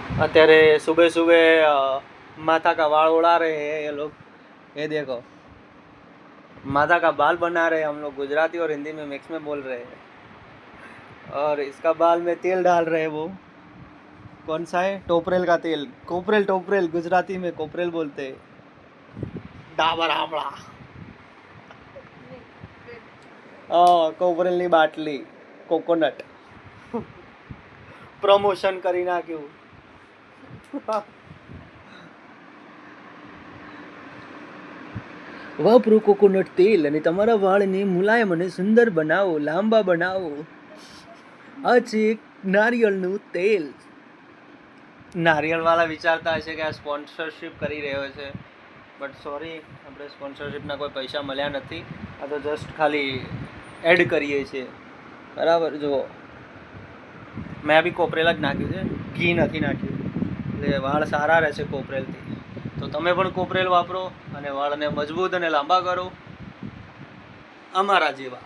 અત્યારે सुबह सुबह माथा का बाल उड़ा रहे हैं ये लोग। ये देखो, माथा का बाल बना रहे हैं हम लोग। गुजराती और हिंदी में मिक्स में बोल रहे हैं। और इसका बाल में तेल डाल रहे हैं। वो कौन सा है? टोपरेल का तेल। कोपरेल, टोपरेल गुजराती में कोपरेल बोलते हैं। डाबर आमला, કોપરેલની બાટલી, કોકોનટ પ્રમોશન કરી નાખ્યું। વાપરો કોકોનટ તેલ અને તમારા વાળને મુલાયમ અને સુંદર બનાવો, લાંબા બનાવો। આ છે નારિયેળનું તેલ। નારિયેળવાળા વિચારતા હશે કે આ સ્પોન્સરશિપ કરી રહ્યો છે, બટ સોરી, આપણે સ્પોન્સરશિપના કોઈ પૈસા મળ્યા નથી। આ તો જસ્ટ ખાલી એડ કરીએ છીએ, બરાબર। જુઓ, મેં બી કોપરેલ જ નાખ્યું છે, ઘી નથી નાખ્યું, એટલે વાળ સારા રહેશે કોપરેલથી। તો તમે પણ કોપરેલ વાપરો અને વાળને મજબૂત અને લાંબા કરો, અમારા જેવા।